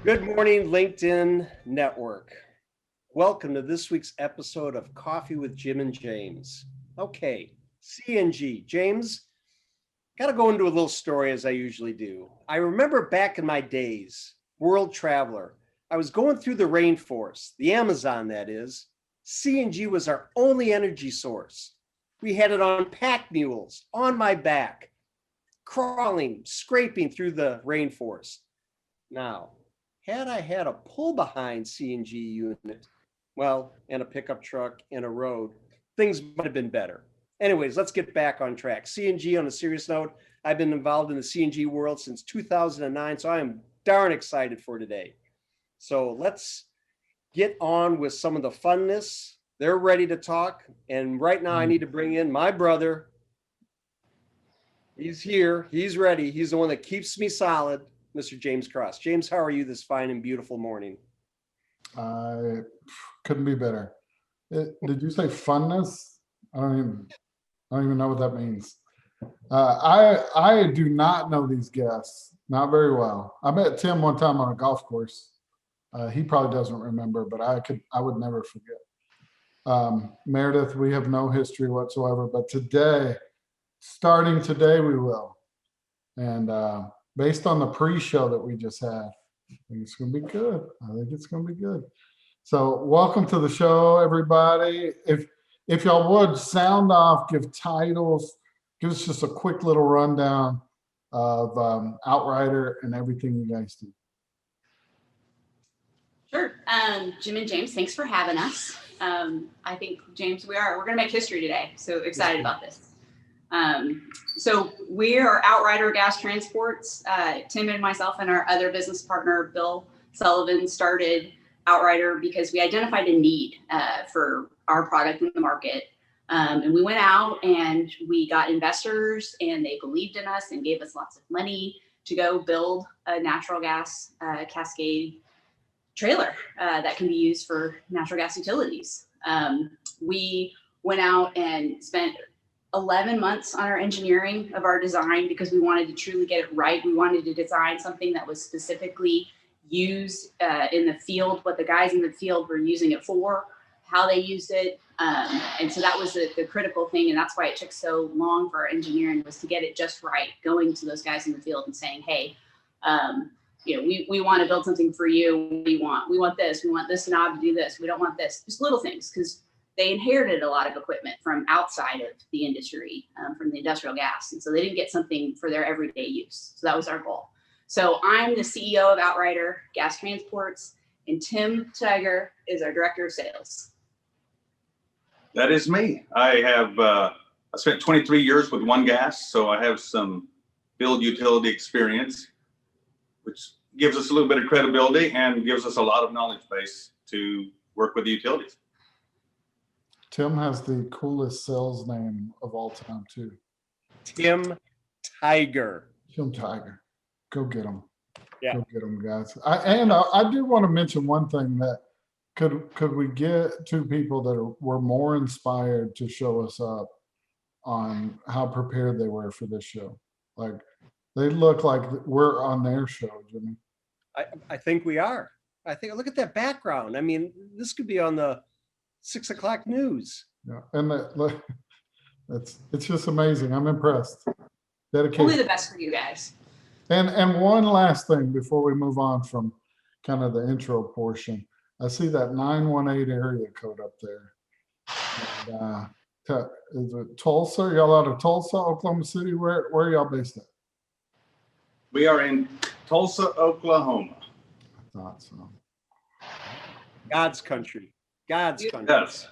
Good morning, LinkedIn Network. Welcome to this week's episode of Coffee with Jim and James. Okay, CNG. James, got to go into a little story as I usually do. I remember back in my days, world traveler, I was going through the rainforest, the Amazon that is. CNG was our only energy source. We had it on pack mules, on my back, crawling, scraping through the rainforest. Now, had I had a pull behind CNG unit, well, and a pickup truck and a road, things might have been better. Anyways, let's get back on track. CNG, on a serious note, I've been involved in the CNG world since 2009, so I am darn excited for today. So let's get on with some of the funness. They're ready to talk. And right now I need to bring in my brother. He's here. He's ready. He's the one that keeps me solid. Mr. James Cross. James, how are you this fine and beautiful morning? I couldn't be better. Did you say funness? I don't even know what that means. I do not know these guests, not very well. I met Tim one time on a golf course. He probably doesn't remember, but I would never forget. Meredith, we have no history whatsoever, but starting today, we will. And based on the pre-show that we just had, I think it's going to be good. I think it's going to be good. So welcome to the show, everybody. If y'all would sound off, give titles, give us just a quick little rundown of Outrider and everything you guys do. Sure. Jim and James, thanks for having us. I think, James, we're going to make history today. So excited about this. So we are Outrider Gas Transports. Tim and myself and our other business partner, Bill Sullivan, started Outrider because we identified a need for our product in the market. And we went out and we got investors, and they believed in us and gave us lots of money to go build a natural gas cascade trailer that can be used for natural gas utilities. We went out and spent 11 months on our engineering of our design because we wanted to truly get it right. We wanted to design something that was specifically used in the field, what the guys in the field were using it for, how they used it. And so that was the critical thing. And that's why it took so long for our engineering, was to get it just right, going to those guys in the field and saying, hey, we want to build something for you. What do you want? We want this. We want this knob to do this. We don't want this. Just little things, because they inherited a lot of equipment from outside of the industry, from the industrial gas. And so they didn't get something for their everyday use. So that was our goal. So I'm the CEO of Outrider Gas Transports, and Tim Tiger is our Director of Sales. That is me. I spent 23 years with One Gas, so I have some field utility experience, which gives us a little bit of credibility and gives us a lot of knowledge base to work with the utilities. Tim has the coolest sales name of all time, too. Tim Tiger. Tim Tiger. Go get him. Yeah. Go get him, guys. I do want to mention one thing, that could we get two people that were more inspired to show us up on how prepared they were for this show? Like, they look like we're on their show, Jimmy. I think we are. I think, look at that background. I mean, this could be on the 6 o'clock news. Yeah, and it's just amazing. I'm impressed. Dedication. Only the best for you guys. And one last thing before we move on from kind of the intro portion. I see that 918 area code up there. And, is it Tulsa? Are y'all out of Tulsa, Oklahoma City? Where are y'all based at? We are in Tulsa, Oklahoma. I thought so. God's country. God's country. Yes.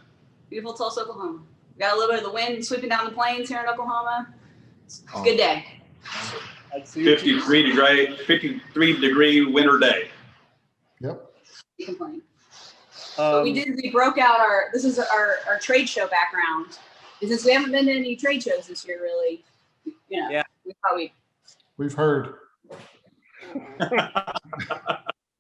Beautiful Tulsa, Oklahoma. We got a little bit of the wind sweeping down the plains here in Oklahoma. It's a good day. 53 degree winter day. Yep. Complain. We broke out this is our trade show background. Since we haven't been to any trade shows this year, really, Yeah. We've heard.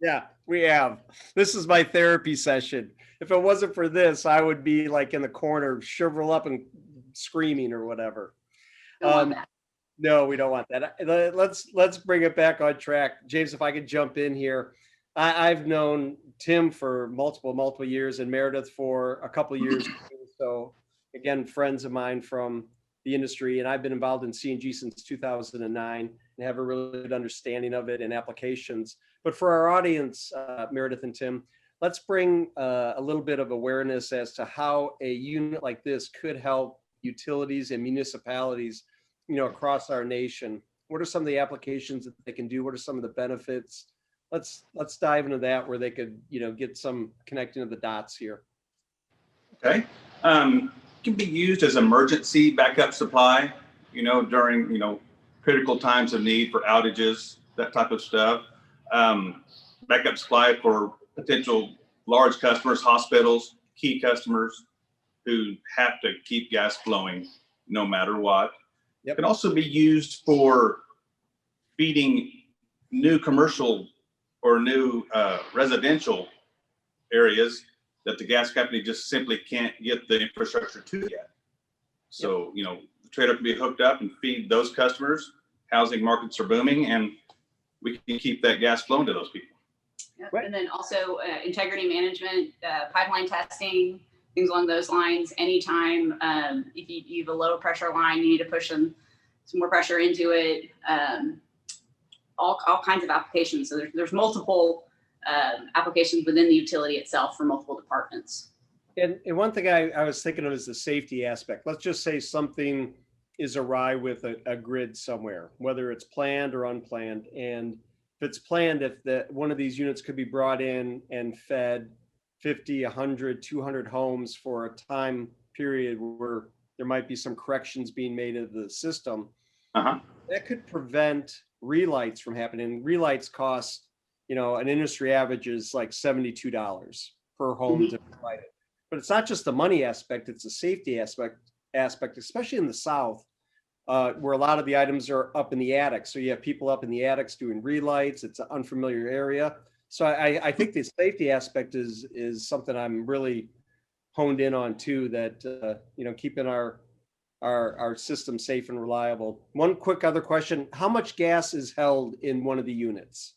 Yeah, we have. This is my therapy session. If it wasn't for this, I would be like in the corner, shrivel up and screaming or whatever. No, we don't want that. Let's bring it back on track. James, if I could jump in here. I've known Tim for multiple years and Meredith for a couple of years too. So again, friends of mine from the industry, and I've been involved in CNG since 2009 and have a really good understanding of it and applications. But for our audience, Meredith and Tim, let's bring a little bit of awareness as to how a unit like this could help utilities and municipalities, across our nation. What are some of the applications that they can do? What are some of the benefits? Let's dive into that where they could, get some connecting of the dots here. Okay. Can be used as emergency backup supply, during, critical times of need for outages, that type of stuff. Backup supply for potential large customers, hospitals, key customers who have to keep gas flowing no matter what. Yep. It can also be used for feeding new commercial or new residential areas that the gas company just simply can't get the infrastructure to yet. So, the trailer can be hooked up and feed those customers. Housing markets are booming, and we can keep that gas flowing to those people. Yep. Right. And then also integrity management, pipeline testing, things along those lines. Anytime if you have a low pressure line, you need to push some more pressure into it. All kinds of applications. So there's multiple applications within the utility itself for multiple departments. And one thing I was thinking of is the safety aspect. Let's just say something is awry with a grid somewhere, whether it's planned or unplanned. And if it's planned, if one of these units could be brought in and fed 50, 100, 200 homes for a time period where there might be some corrections being made of the system, that could prevent relights from happening. Relights cost, an industry average is like $72 per home to provide it. But it's not just the money aspect, it's the safety aspect, especially in the South, where a lot of the items are up in the attic. So you have people up in the attics doing relights. It's an unfamiliar area. So I think the safety aspect is something I'm really honed in on too, that, keeping our system safe and reliable. One quick other question: how much gas is held in one of the units?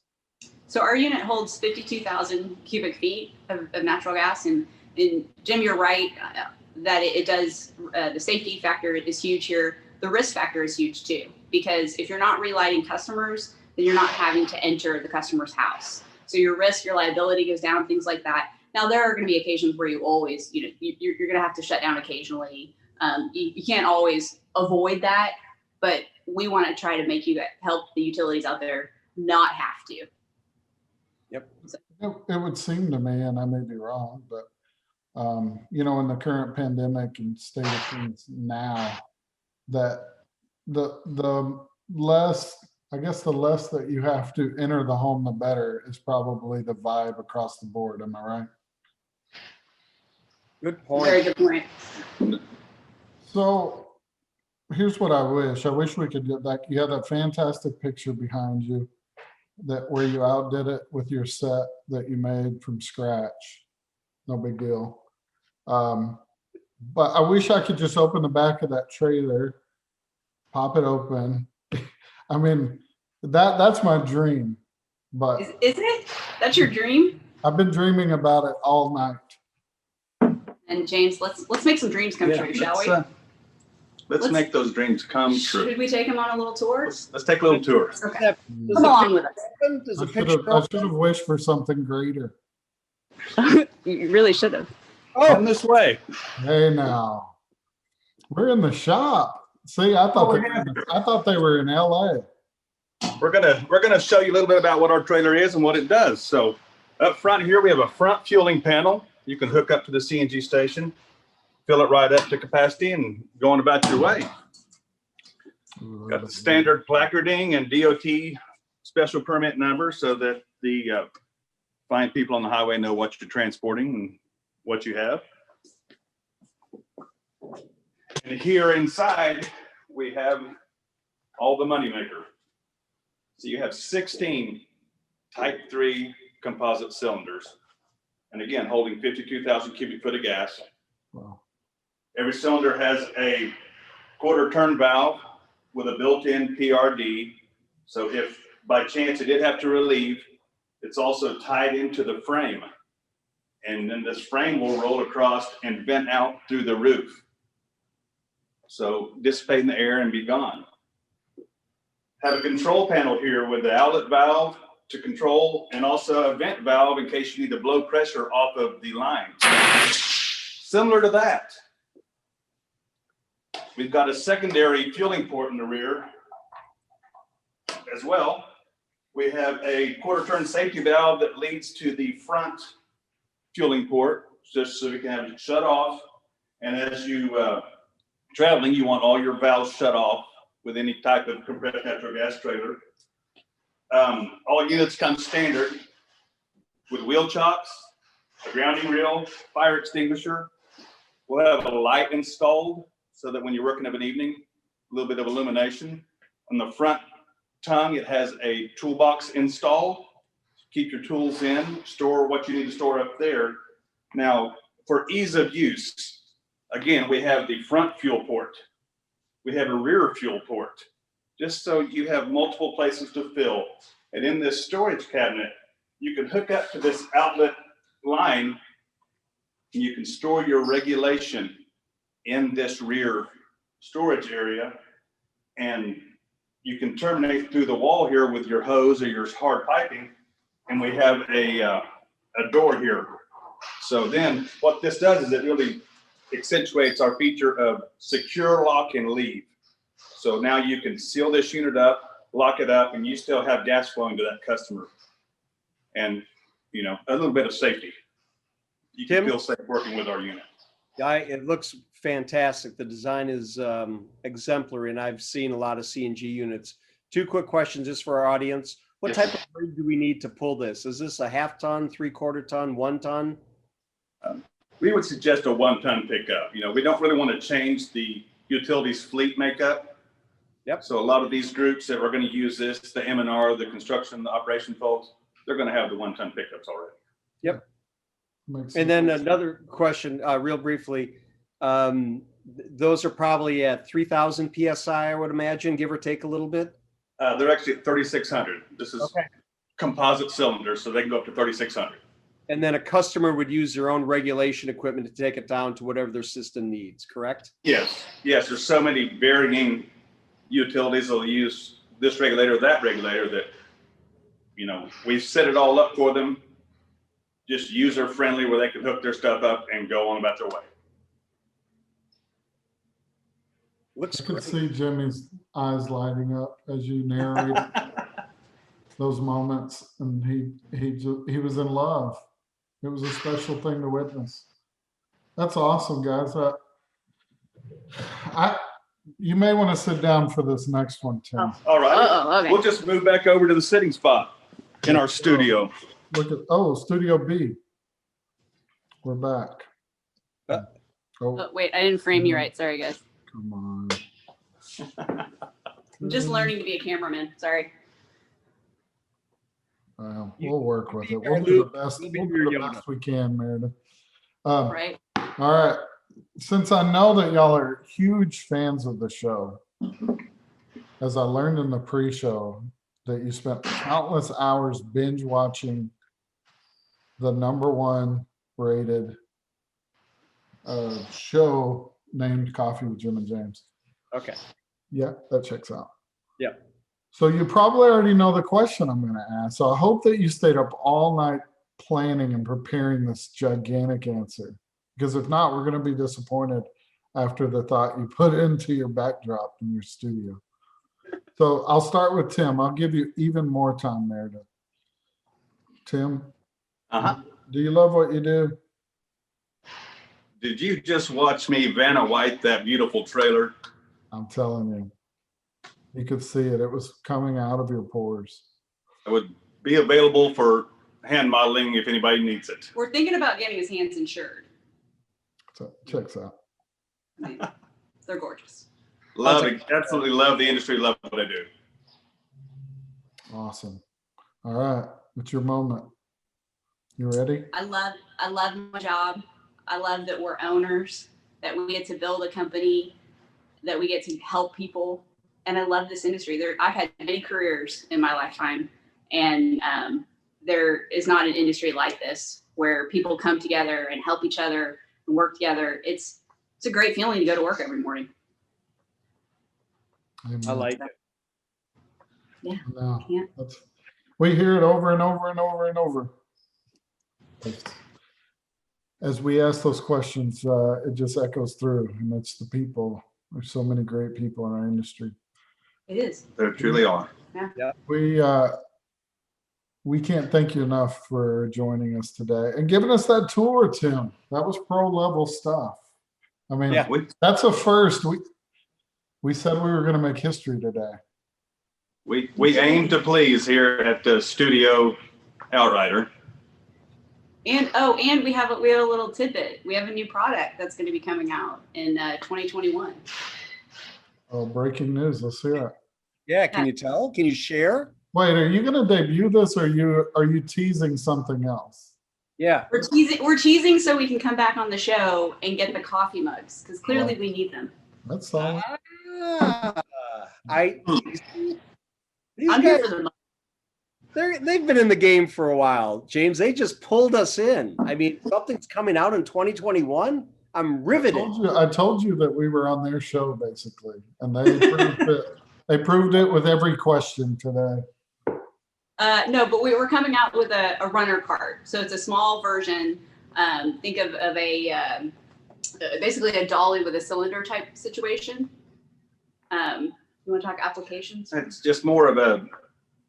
So our unit holds 52,000 cubic feet of natural gas. And Jim, you're right that it does. The safety factor is huge here. The risk factor is huge too, because if you're not relighting customers, then you're not having to enter the customer's house. So your risk, your liability goes down, things like that. Now there are going to be occasions where you always, you're going to have to shut down occasionally. You can't always avoid that, but we want to try to help the utilities out there not have to. Yep. It would seem to me, and I may be wrong, but in the current pandemic and state of things now, that the less that you have to enter the home, the better is probably the vibe across the board. Am I right? Good point. Very good point. So here's what I wish we could get back. You had a fantastic picture behind you where you outdid it with your set that you made from scratch. No big deal. But I wish I could just open the back of that trailer, pop it open. I mean, that's my dream. But Is it? That's your dream? I've been dreaming about it all night. And James, let's make some dreams come true, shall we? Let's make those dreams come true. Should we take him on a little tour? Let's take a little tour. Okay. Come along with us. I should have wished for something greater. You really should have. Come this way. Hey now, we're in the shop. See, I thought they were in LA. We're gonna show you a little bit about what our trailer is and what it does. So up front here, we have a front fueling panel. You can hook up to the CNG station, fill it right up to capacity, and go on about your way. Got the standard placarding and DOT special permit number so that the fine people on the highway know what you're transporting and what you have. And here inside, we have all the moneymaker. So you have 16 Type 3 composite cylinders. And again, holding 52,000 cubic foot of gas. Wow. Every cylinder has a quarter turn valve with a built-in PRD. So if by chance it did have to relieve, It's also tied into the frame. And then this frame will roll across and vent out through the roof. So dissipating the air and be gone. Have a control panel here with the outlet valve to control, and also a vent valve in case you need to blow pressure off of the line. Similar to that, we've got a secondary fueling port in the rear as well. We have a quarter turn safety valve that leads to the front fueling port, just so we can have it shut off. And as you traveling, you want all your valves shut off with any type of compressed natural gas trailer. All units come standard with wheel chocks, a grounding reel, fire extinguisher. We'll have a light installed so that when you're working of an evening, a little bit of illumination. On the front tongue, it has a toolbox installed. Keep your tools in, store what you need to store up there. Now, for ease of use, again, we have the front fuel port. We have a rear fuel port, just so you have multiple places to fill. And in this storage cabinet, you can hook up to this outlet line, and you can store your regulation in this rear storage area. And you can terminate through the wall here with your hose or your hard piping. And we have a door here. So then what this does is it really accentuates our feature of secure lock and leave. So now you can seal this unit up, lock it up, and you still have gas flowing to that customer. And, you know, a little bit of safety. You can feel safe working with our unit. Yeah, it looks fantastic. The design is exemplary, and I've seen a lot of CNG units. 2 quick questions just for our audience. What type of rig do we need to pull this? Is this a 1/2 ton, 3/4 ton, 1 ton? We would suggest a 1 ton pickup. You know, we don't really want to change the utilities fleet makeup. Yep. So a lot of these groups that are going to use this, the M&R, the construction, the operation folks, they're going to have the 1 ton pickups already. Yep. Makes And then sense. another question, real briefly. Those are probably at 3,000 PSI, I would imagine, give or take a little bit. They're actually at 3,600. This is composite cylinders, so they can go up to 3,600. And then a customer would use their own regulation equipment to take it down to whatever their system needs, correct? Yes, yes. There's so many varying utilities that'll use this regulator or that regulator that, you know, we've set it all up for them, just user friendly, where they can hook their stuff up and go on about their way. Looks I could great. see Jimmy's eyes lighting up as you narrate those moments, and he was in love. It was a special thing to witness. That's awesome, guys. You may want to sit down for this next one, Tim. All right. Oh, okay. We'll just move back over to the sitting spot in our studio. Look at Studio B. We're back. Oh, Oh, wait, I didn't frame you right. Sorry, guys. come on. I'm just learning to be a cameraman. Sorry. Well, we'll work with it. We'll We'll do do the best. we'll We'll be do the your best we can, Meredith. Right. All right. Since I know that y'all are huge fans of the show, as I learned in the pre-show, that you spent countless hours binge watching the #1 rated show named Coffee with Jim and James. Okay. Yeah, that checks out. Yeah. So you probably already know the question I'm going to ask. So I hope that you stayed up all night planning and preparing this gigantic answer. Because if not, we're going to be disappointed after the thought you put into your backdrop in your studio. So I'll start with Tim. I'll give you even more time, Meredith. Tim, do you love what you do? Did you just watch me Vanna White that beautiful trailer? I'm telling you. You could see it. It was coming out of your pores. I would be available for hand modeling if anybody needs it. We're thinking about getting his hands insured. So checks out. I mean, they're gorgeous. Love it. Absolutely love the industry. Love what I do. Awesome. All right. It's your moment. You ready? I love my job. I love that we're owners, that we get to build a company, that we get to help people. And I love this industry. I've had many careers in my lifetime, and there is not an industry like this where people come together and help each other and work together. It's a great feeling to go to work every morning. I like it. Yeah. No, Yeah. we hear it over and over and over and over. As we ask those questions, it just echoes through, and it's the people. There's so many great people in our industry. It is. There truly are. We can't thank you enough for joining us today and giving us that tour, Tim. That was pro level stuff. I mean, Yeah. that's a first. We said we were going to make history today. We aim to please here at the studio Outrider. And we have a little tidbit. We have a new product that's going to be coming out in 2021. Oh, breaking news. Let's hear it. Yeah, can you tell? Can you share? Wait, are you going to debut this, or are you teasing something else? Yeah. We're teasing so we can come back on the show and get the coffee mugs, because clearly we need them. That's all. These I'm guys, here for the mugs. they've been in the game for a while, James. They just pulled us in. I mean, something's coming out in 2021. I'm riveted. I told you that we were on their show, basically, and they proved it. They proved it with every question today. No, but we're coming out with a runner cart. So it's a small version. Think of a basically a dolly with a cylinder type situation. You want to talk applications? It's just more of a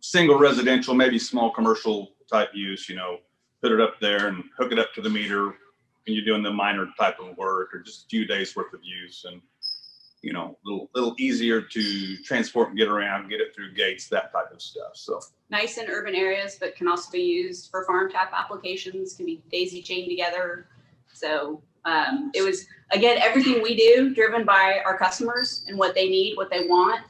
single residential, maybe small commercial type use, put it up there and hook it up to the meter when you're doing the minor type of work, or just a few days worth of use, and little easier to transport and get around, get it through gates, that type of stuff. So Nice in urban areas, but can also be used for farm tap applications, can be daisy chained together. So it was, again, everything we do driven by our customers and what they need, what they want.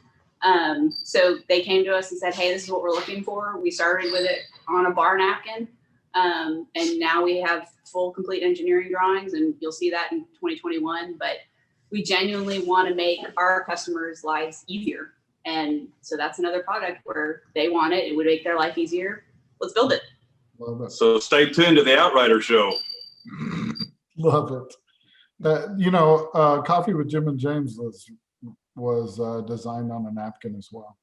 So they came to us and said, hey, this is what we're looking for. We started with it on a bar napkin. And now we have full complete engineering drawings, and you'll see that in 2021. But we genuinely want to make our customers' lives easier. And so that's another product where they want it. It would make their life easier. Let's build it. Love it. So stay tuned to the Outrider show. Love it. Coffee with Jim and James was designed on a napkin as well.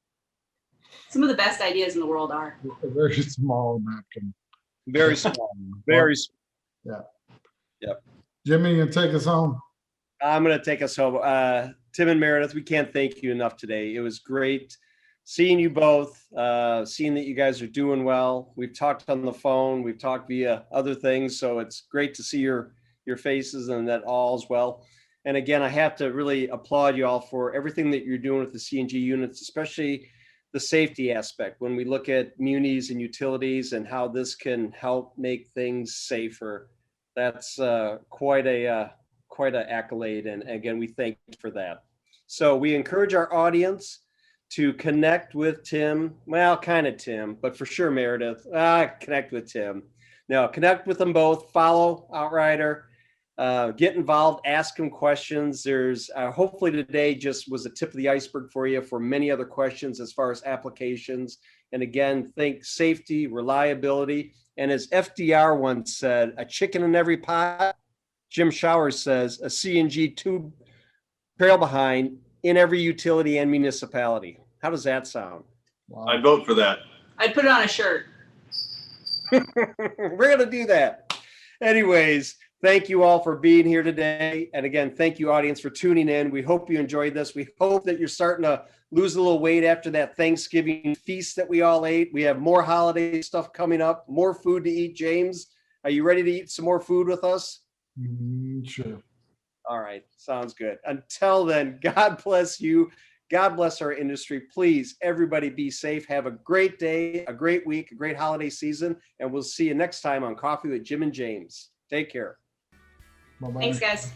Some of the best ideas in the world are. A very small napkin. Very small. Very small. Yeah. Yep. Jimmy, you take us home. I'm going to take us home. Tim and Meredith, we can't thank you enough today. It was great seeing you both, seeing that you guys are doing well. We've talked on the phone. We've talked via other things. So it's great to see your faces and that all's well. And again, I have to really applaud you all for everything that you're doing with the CNG units, especially the safety aspect. When we look at munis and utilities and how this can help make things safer, that's quite an accolade. And again, we thank you for that. So we encourage our audience to connect with Tim. Well, kind of Tim, but for sure Meredith. Connect with Tim. No, connect with them both. Follow Outrider. Get involved. Ask them questions. There's hopefully today just was a tip of the iceberg for you for many other questions as far as applications. And again, think safety, reliability, and as FDR once said, a chicken in every pot. Jim Showers says a CNG tube trail behind in every utility and municipality. How does that sound? Wow. I'd vote for that. I'd put it on a shirt. We're going to do that. Anyways, thank you all for being here today. And again, thank you, audience, for tuning in. We hope you enjoyed this. We hope that you're starting to lose a little weight after that Thanksgiving feast that we all ate. We have more holiday stuff coming up, more food to eat. James, are you ready to eat some more food with us? Sure. All right. Sounds good. Until then, God bless you. God bless our industry. Please, everybody be safe. Have a great day, a great week, a great holiday season. And we'll see you next time on Coffee with Jim and James. Take care. Bye-bye. Thanks, guys.